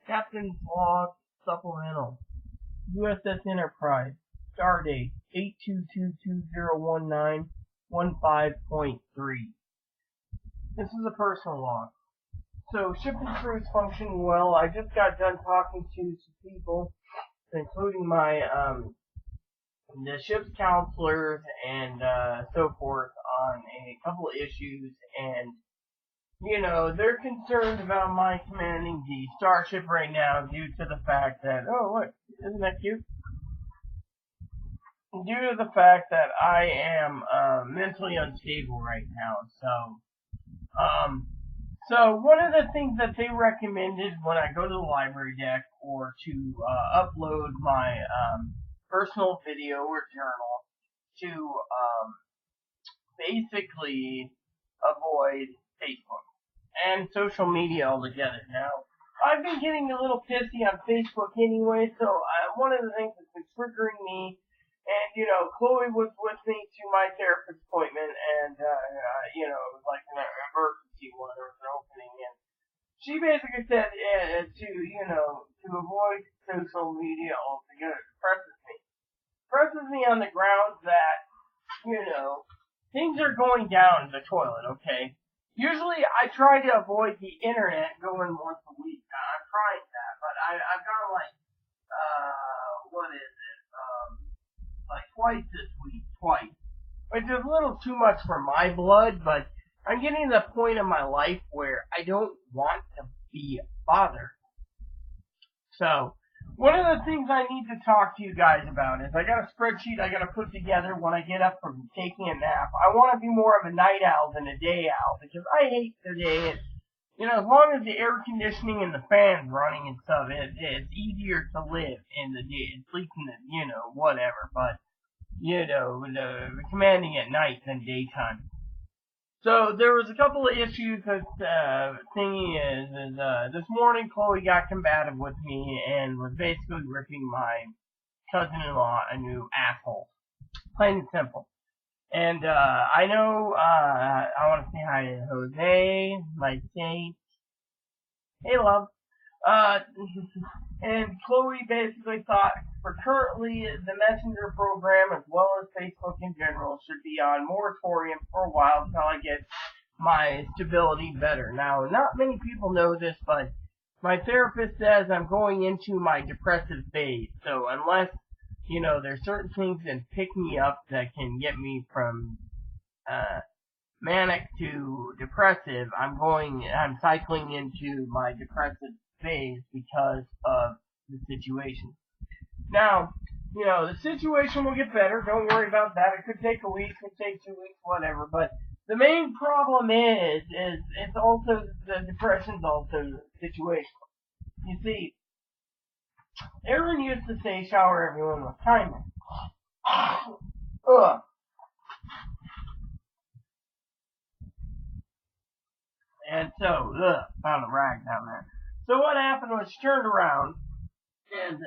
Captain's Log Supplemental. USS Enterprise. Stardate 8222201915.3. This is a personal log. So, ship and crew is functioning well. I just got done talking to some people, including my, the ship's counselors and, so forth on a couple of issues, and they're concerned about my commanding the starship right now due to the fact that, oh, look, isn't that cute? Due to the fact that I am mentally unstable right now. So one of the things that they recommended when I go to the library deck or to upload my personal video or journal to basically avoid Facebook and social media altogether. Now, I've been getting a little pissy on Facebook anyway, so one of the things that's been triggering me, and, Chloe was with me to my therapist appointment, and, it was like an emergency one, there was an opening, and she basically said to avoid social media altogether. Depresses me on the grounds that, things are going down the toilet, okay? Usually I try to avoid the internet going once a week. I'm trying that, but I've gone like twice this week, which is a little too much for my blood, but I'm getting to the point in my life where I don't want to be bothered. So, one of the things I need to talk to you guys about is I got a spreadsheet I got to put together when I get up from taking a nap. I want to be more of a night owl than a day owl because I hate the day. As long as the air conditioning and the fans running and stuff, it's easier to live in the day, sleep in the, whatever. But, commanding at night than daytime. So there was a couple of issues that thingy is this morning Chloe got combative with me and was basically ripping my cousin-in-law a new asshole. Plain and simple. And I know I want to say hi to Jose, my saint. Hey, love. And Chloe basically thought for currently the Messenger program as well as Facebook in general should be on moratorium for a while until I get my stability better. Now, not many people know this, but my therapist says I'm going into my depressive phase. So unless, there's certain things that pick me up that can get me from manic to depressive, I'm cycling into my depressive phase because of the situation. Now, the situation will get better. Don't worry about that. It could take a week, it could take 2 weeks, whatever. But the main problem is it's also the depression's also situational. You see, Aaron used to say shower everyone with kindness. Ugh. And so, found a rag down there. So what happened was she turned around, and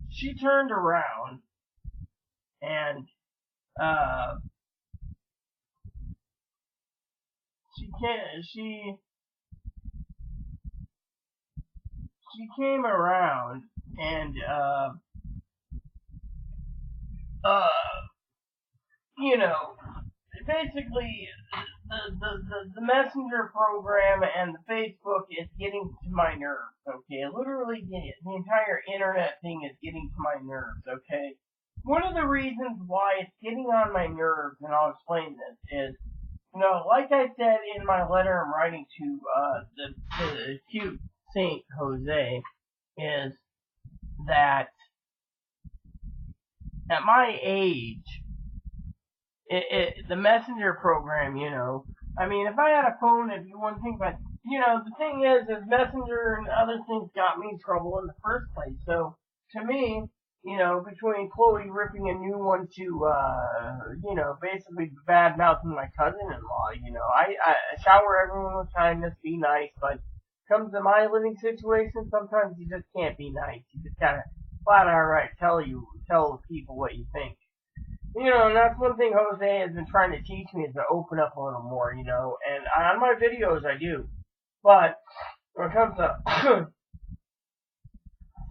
she came around and basically the Messenger program and the Facebook is getting to my nerves, okay? Literally, the entire internet thing is getting to my nerves, okay? One of the reasons why it's getting on my nerves, and I'll explain this, is, like I said in my letter I'm writing to the cute Saint Jose, is that at my age, the Messenger program, I mean, if I had a phone, it'd be one thing, but, the thing is Messenger and other things got me in trouble in the first place. So, to me, between Chloe ripping a new one to, basically bad-mouthing my cousin-in-law, I shower everyone with kindness, be nice, but comes to my living situation, sometimes you just can't be nice. You just gotta flat out tell people what you think. And that's one thing Jose has been trying to teach me is to open up a little more, and on my videos I do. But when it comes to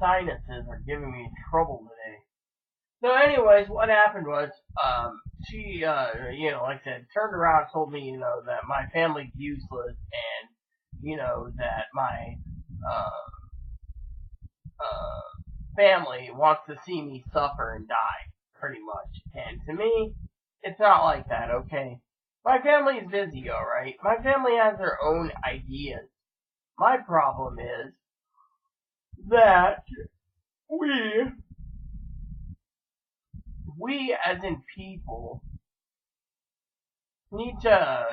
sinuses are giving me trouble today. So anyways, what happened was, she, like I said, turned around and told me, that my family's useless and, that my, uh, family wants to see me suffer and die, pretty much. And to me, it's not like that, okay? My family's busy, alright? My family has their own ideas. My problem is that we as in people need to,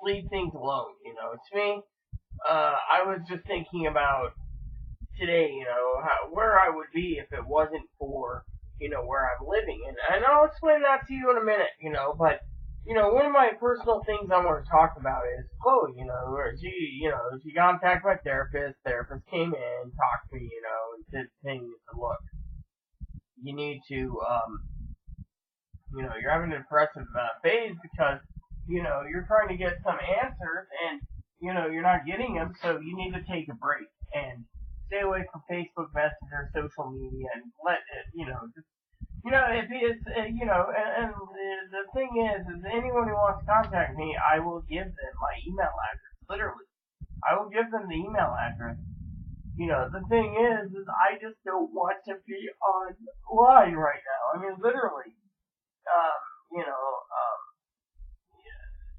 leave things alone, To me, I was just thinking about today, where I would be if it wasn't for, where I'm living. And I'll explain that to you in a minute, but, one of my personal things I want to talk about is Chloe, she contacted my therapist came in, talked to me, and said things, look, you need to, you're having an depressive phase because, you're trying to get some answers and, you're not getting them, so you need to take a break and stay away from Facebook Messenger, social media, and let it, just, if it's, and the thing is anyone who wants to contact me, I will give them my email address, literally. I will give them the email address. The thing is I just don't want to be online right now. I mean, literally, um, you know, um,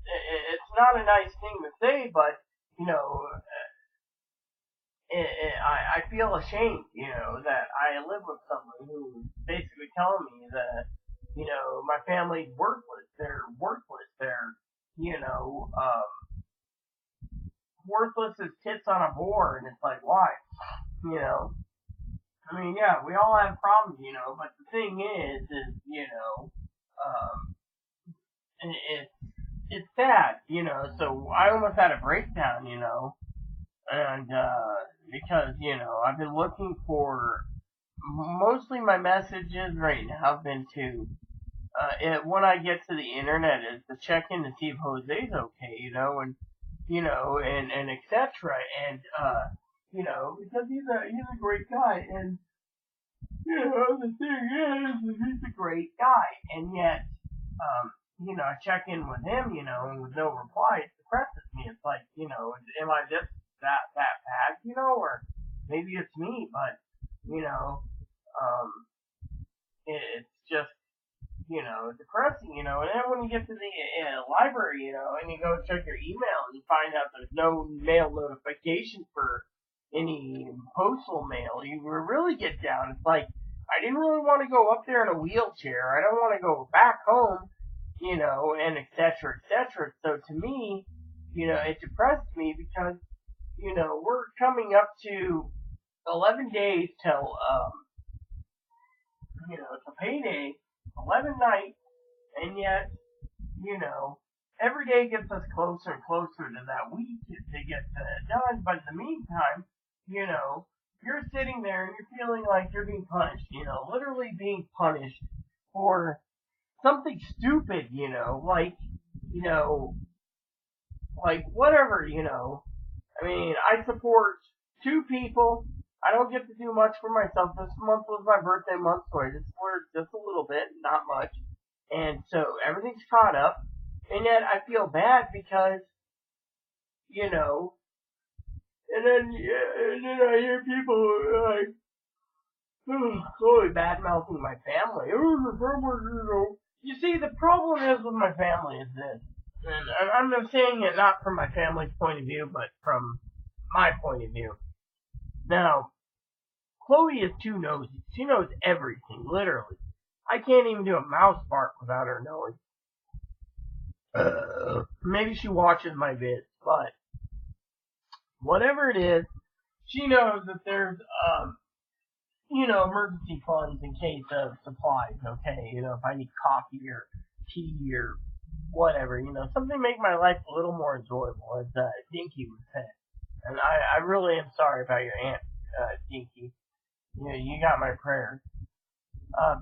it's not a nice thing to say, but, I feel ashamed, that I live with someone who's basically telling me that, my family's worthless. They're worthless. They're, worthless as tits on a board. And it's like, why? You know, I mean, yeah, we all have problems, but the thing is, um, it's, it's sad, so I almost had a breakdown, and, because, I've been looking for, mostly my messages right now have been to, when I get to the internet is to check in to see if Jose's okay, and, and etc. And, because he's a great guy, and, the thing is he's a great guy, and yet, I check in with him, and with no reply, it depresses me. It's like, am I just that bad, or maybe it's me, but, it's just, depressing, and then when you get to the library, and you go check your email and you find out there's no mail notification for any postal mail, you really get down. It's like, I didn't really want to go up there in a wheelchair. I don't want to go back home, and etc. etc. So to me, it depressed me because, we're coming up to 11 days till, to payday, 11 nights, and yet, every day gets us closer and closer to that week to get done. But in the meantime, you're sitting there and you're feeling like you're being punished, literally being punished for something stupid, like whatever, I mean, I support two people. I don't get to do much for myself. This month was my birthday month, so I just splurged just a little bit, not much. And so everything's caught up. And yet I feel bad because, and then I hear people like, Chloe bad mouthing my family. You see, the problem is with my family is this. And I'm not saying it not from my family's point of view, but from my point of view. Now, Chloe is too nosy. She knows everything, literally. I can't even do a mouse bark without her knowing. Maybe she watches my vids, but whatever it is, she knows that there's, emergency funds in case of supplies, okay? If I need coffee or tea or whatever, something to make my life a little more enjoyable, as Dinky would say. And I really am sorry about your aunt, Dinky. You got my prayers.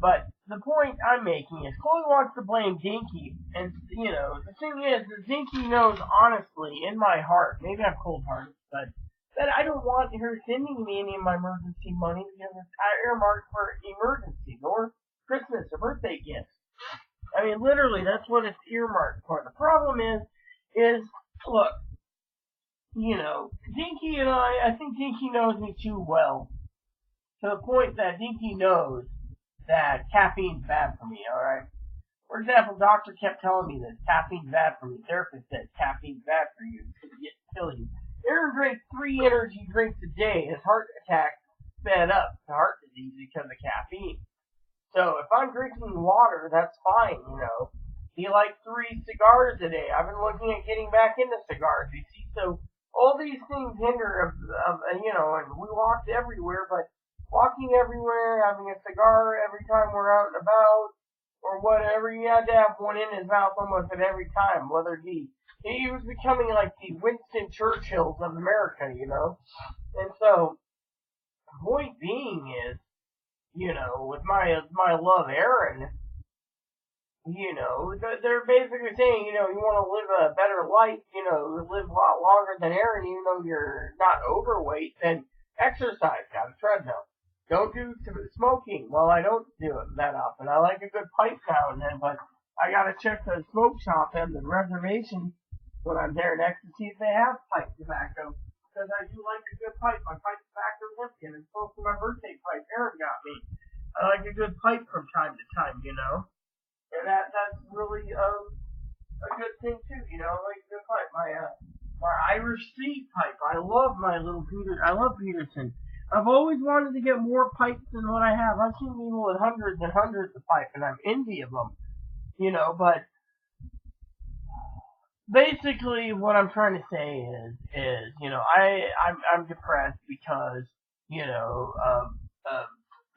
But the point I'm making is Chloe wants to blame Dinky, and, the thing is that Dinky knows honestly, in my heart, maybe I'm cold-hearted, but that I don't want her sending me any of my emergency money because it's earmarked for emergencies or Christmas or birthday gifts. I mean, literally, that's what it's earmarked for. The problem is, look, Dinky and I think Dinky knows me too well. To the point that Dinky knows that caffeine's bad for me, alright? For example, doctor kept telling me that caffeine's bad for me. Therapist said caffeine's bad for you. It's going to kill you. Aaron drank 3 energy drinks a day. His heart attack sped up to heart disease because of caffeine. So if I'm drinking water, that's fine, He likes 3 cigars a day. I've been looking at getting back into cigars, you see. So all these things hinder and we walked everywhere, but walking everywhere, having a cigar every time we're out and about, or whatever, he had to have one in his mouth almost at every time, whether it be. He was becoming like the Winston Churchills of America, And so, the point being is, with my love, Aaron, they're basically saying, you want to live a better life, live a lot longer than Aaron, even though you're not overweight, then exercise, got a treadmill. Don't do smoking. Well, I don't do it that often. I like a good pipe now and then, but I gotta check the smoke shop and the reservation when I'm there next to see if they have pipe tobacco. Because I do like a good pipe. My pipe tobacco is empty, and it's close to my birthday pipe Aaron got me. I like a good pipe from time to time, And that's really a good thing too, I like a good pipe. My Irish Seed pipe. I love my little Peter. I love Peterson. I've always wanted to get more pipes than what I have. I've seen people with hundreds and hundreds of pipes, and I'm envy of them, but basically what I'm trying to say is I'm depressed because,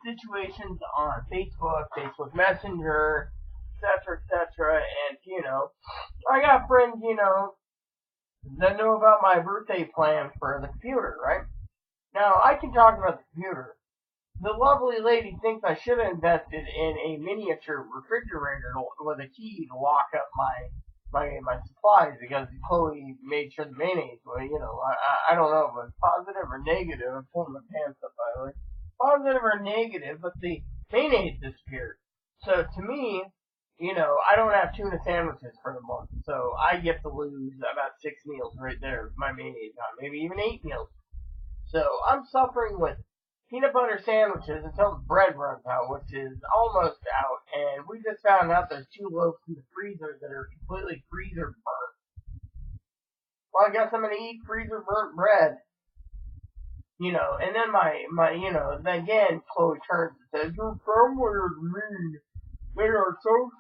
situations on Facebook Messenger, etc., and, I got friends, that know about my birthday plan for the computer, right? Now, I can talk about the computer. The lovely lady thinks I should have invested in a miniature refrigerator with a key to lock up my supplies because Chloe made sure the mayonnaise, I don't know if it was positive or negative. I'm pulling my pants up, by the way. Positive or negative, but the mayonnaise disappeared. So to me, I don't have tuna sandwiches for the month, so I get to lose about 6 meals right there with my mayonnaise on, maybe even 8 meals. So I'm suffering with peanut butter sandwiches until the bread runs out, which is almost out. And we just found out there's 2 loaves in the freezer that are completely freezer burnt. Well, I guess I'm gonna eat freezer burnt bread. And then then again, Chloe turns and says, "Your family is mean. They are so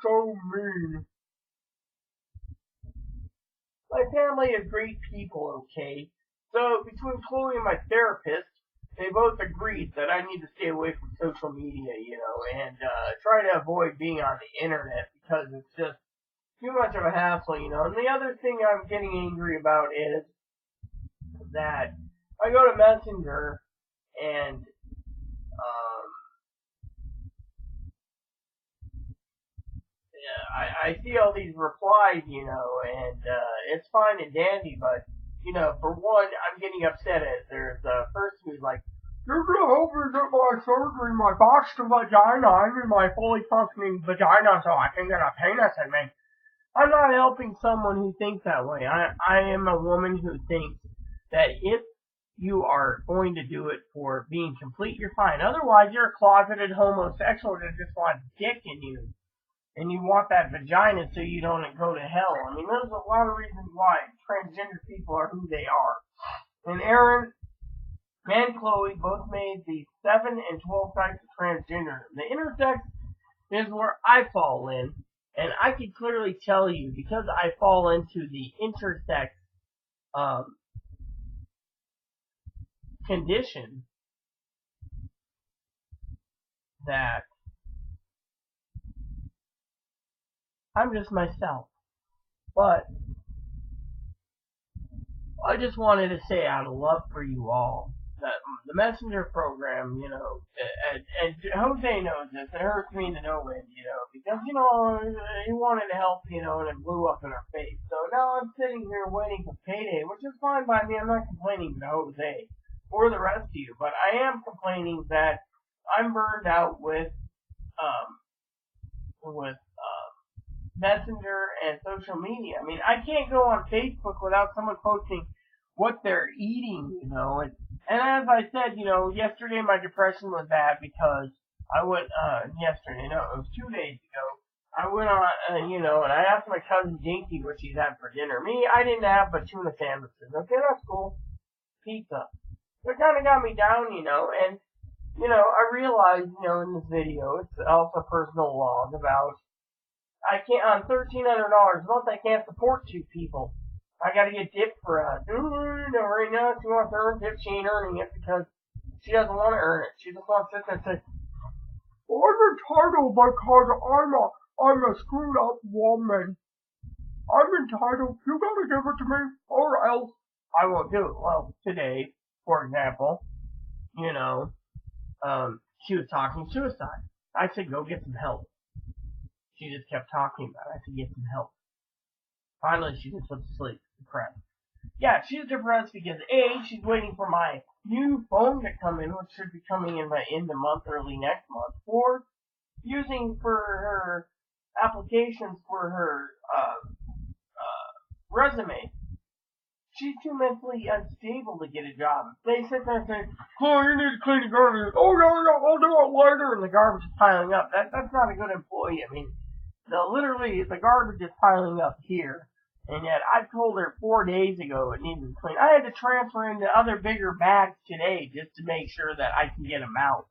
mean." My family is great people, okay? So, between Chloe and my therapist, they both agreed that I need to stay away from social media, and try to avoid being on the internet because it's just too much of a hassle, And the other thing I'm getting angry about is that I go to Messenger and I see all these replies, and it's fine and dandy, but for one, I'm getting upset as there's a person who's like, "You're gonna help me get my surgery, my botched vagina. I need my fully functioning vagina so I can get a penis in me." I'm not helping someone who thinks that way. I am a woman who thinks that if you are going to do it for being complete, you're fine. Otherwise, you're a closeted homosexual that just wants dick in you. And you want that vagina so you don't go to hell. I mean, there's a lot of reasons why transgender people are who they are. And Aaron and Chloe both made the 7 and 12 types of transgender. The intersex is where I fall in. And I can clearly tell you, because I fall into the intersex condition, that I'm just myself. But I just wanted to say out of love for you all that the messenger program, and Jose knows this. It hurts me to no end, because he wanted to help, and it blew up in our face. So now I'm sitting here waiting for payday, which is fine by me. I'm not complaining to Jose or the rest of you, but I am complaining that I'm burned out with Messenger and social media. I mean, I can't go on Facebook without someone posting what they're eating, and as I said, yesterday my depression was bad because I went, yesterday, no, it was 2 days ago. I went on, and I asked my cousin Dinky what she's had for dinner. Me, I didn't have but tuna sandwiches. Okay, that's cool. Pizza. So it kind of got me down, and, I realized, in this video, it's also a personal log about, I can't, on $1,300 a month, I can't support 2 people. I gotta get dipped for us. Right now, she wants to earn tip, she ain't earning it because she doesn't want to earn it. She just wants to sit there and say, I'm entitled because I'm a screwed up woman. I'm entitled. You gotta give it to me, or else I won't do it. Well, today, for example, she was talking suicide. I said, go get some help. She just kept talking about it. I said, get some help. Finally, she just went to sleep, depressed. Yeah, she's depressed because A, she's waiting for my new phone to come in, which should be coming in by end of month, early next month, or using for her applications for her resume. She's too mentally unstable to get a job. They sit there and say, oh, you need to clean the garbage. Oh, yeah, I'll do it later. And the garbage is piling up. That's not a good employee. I mean, literally, the garbage is piling up here. And yet, I told her 4 days ago it needed to be cleaned. I had to transfer into other bigger bags today just to make sure that I can get them out.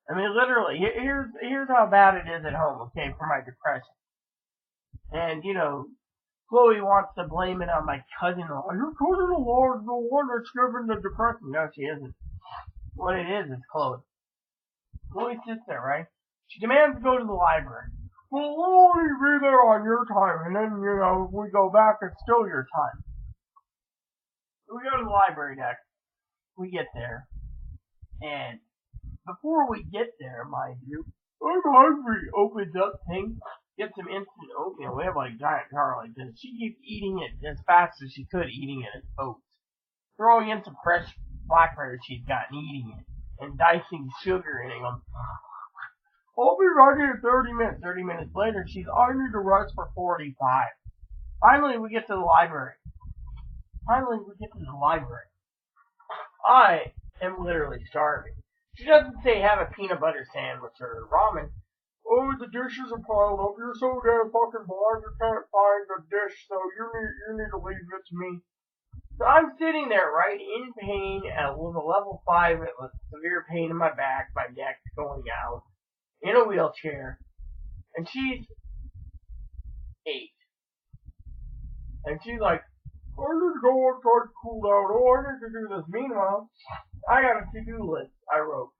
I mean, literally, here's how bad it is at home, okay, for my depression. And, Chloe wants to blame it on my cousin-in-law. Your cousin-in-law is the one that's giving the depression. No, she isn't. What it is Chloe. Chloe sits there, right? She demands to go to the library. Well, we'll only be there on your time, and then, if we go back, it's still your time. We go to the library next. We get there. And before we get there, mind you, I'm hungry. Opens up thing. Get some instant oatmeal. We have like giant jar like this. She keeps eating it as fast as she could, eating it as oats. Throwing in some fresh blackberries she's got and eating it. And dicing sugar in it. I'll be ready in 30 minutes. 30 minutes later, I need to rest for 45. Finally, we get to the library. I am literally starving. She doesn't say have a peanut butter sandwich or ramen. Oh, the dishes are piled up. You're so damn fucking blind you can't find the dish, so you need to leave it to me. So I'm sitting there, right, in pain with a level 5 with severe pain in my back, my neck going out, in a wheelchair, and she's 8. And she's like, I need to go outside to cool down. Oh, I need to do this. Meanwhile, I got a to-do list I wrote.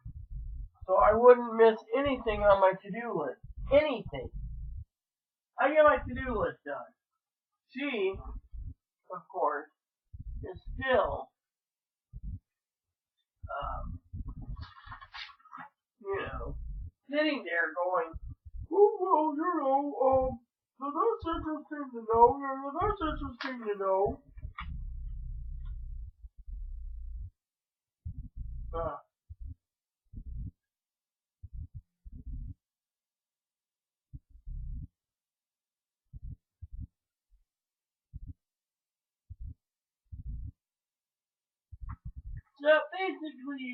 So I wouldn't miss anything on my to-do list. Anything. I get my to-do list done. She, of course, is still, sitting there going, oh, well, so that's interesting to know. That's interesting to know. So basically,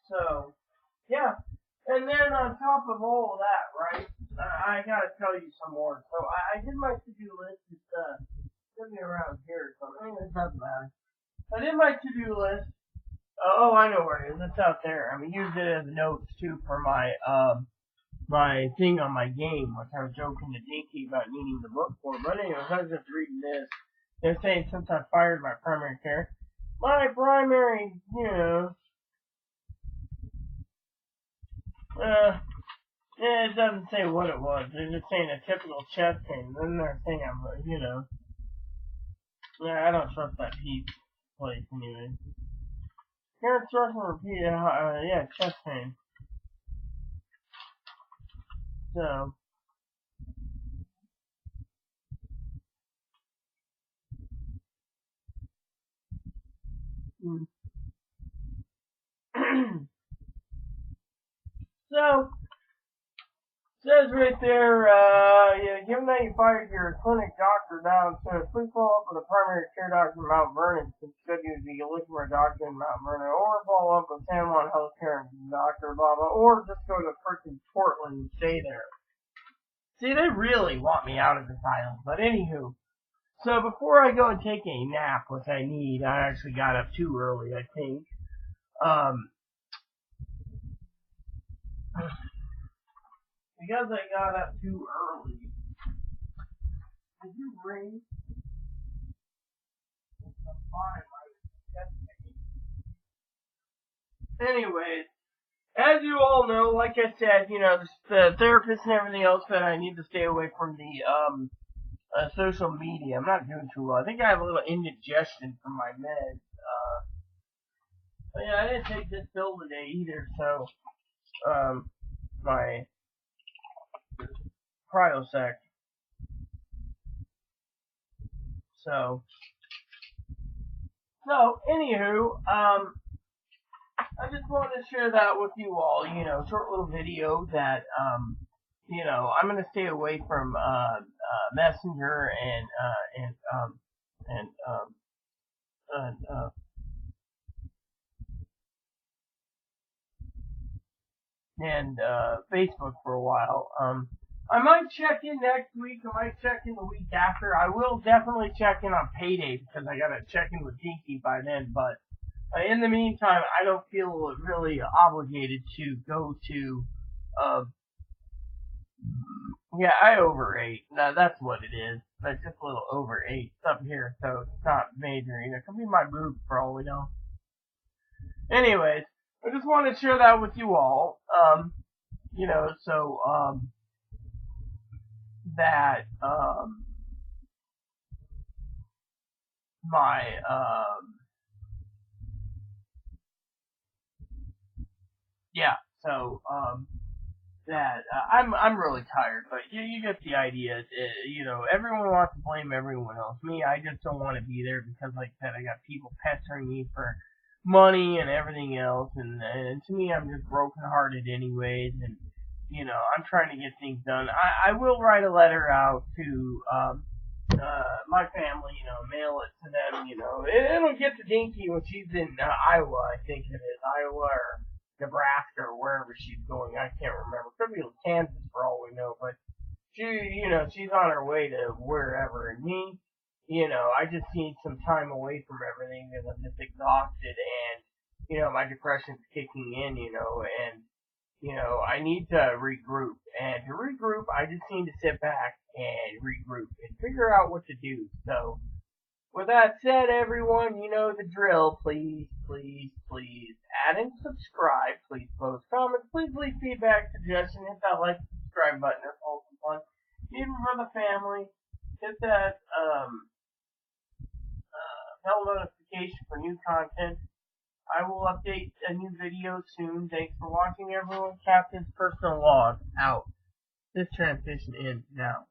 so, yeah. And then on top of all of that, right, I gotta tell you some more. So I did my to-do list. It's, should be around here or something. It doesn't matter. I did my to-do list. I know where it is. It's out there. I mean, used it as notes, too, for my thing on my game, which I was joking to Dinky about needing the book for. But anyways, I was just reading this. They're saying since I fired my primary care, it doesn't say what it was. They're just saying a typical chest pain. Then they're saying Yeah, I don't trust that Pete's place anyway. Can't trust and repeat. Yeah, chest pain. So. So, says right there, yeah, given that you fired your clinic doctor down, so please follow up with a primary care doctor in Mount Vernon, since you said you'd be looking for a doctor in Mount Vernon, or follow up with San Juan Healthcare doctor, blah, blah, or just go to freaking Portland and stay there. See, they really want me out of this island, but anywho. So before I go and take a nap, which I need, I actually got up too early, I think. Because I got up too early. Did you ring? Anyways, as you all know, like I said, the therapist and everything else said I need to stay away from the social media. I'm not doing too well. I think I have a little indigestion from my meds. But yeah, I didn't take this pill today either, so my Prilosec. So anywho, I just wanted to share that with you all. Short little video that I'm gonna stay away from Messenger and Facebook for a while. I might check in next week. I might check in the week after. I will definitely check in on payday because I gotta check in with Dinky by then. But in the meantime, I don't feel really obligated to go to. Yeah, I overate. That's what it is. That's just a little overate up here, so it's not major. It could be my boob for all we know. Anyways, I just wanted to share that with you all. That my yeah. So that I'm really tired, but you get the idea. Everyone wants to blame everyone else. Me, I just don't want to be there because, like I said, I got people pestering me for money and everything else, and to me, I'm just brokenhearted anyways, and I'm trying to get things done. I will write a letter out to my family, mail it to them. It'll get to Dinky when she's in Iowa, I think it is Iowa or Nebraska or wherever she's going. I can't remember. Could be Kansas for all we know, but she's on her way to wherever. And me, I just need some time away from everything because I'm just exhausted and my depression's kicking in. And I need to regroup. And to regroup, I just need to sit back and regroup and figure out what to do. So, with that said, everyone, you know the drill. Please, please, please add and subscribe. Please post comments. Please leave feedback, suggestions. Hit that like, subscribe button. It's awesome fun. Even for the family, hit that bell notification for new content. I will update a new video soon. Thanks for watching, everyone. Captain's Personal Log out. This transition ends now.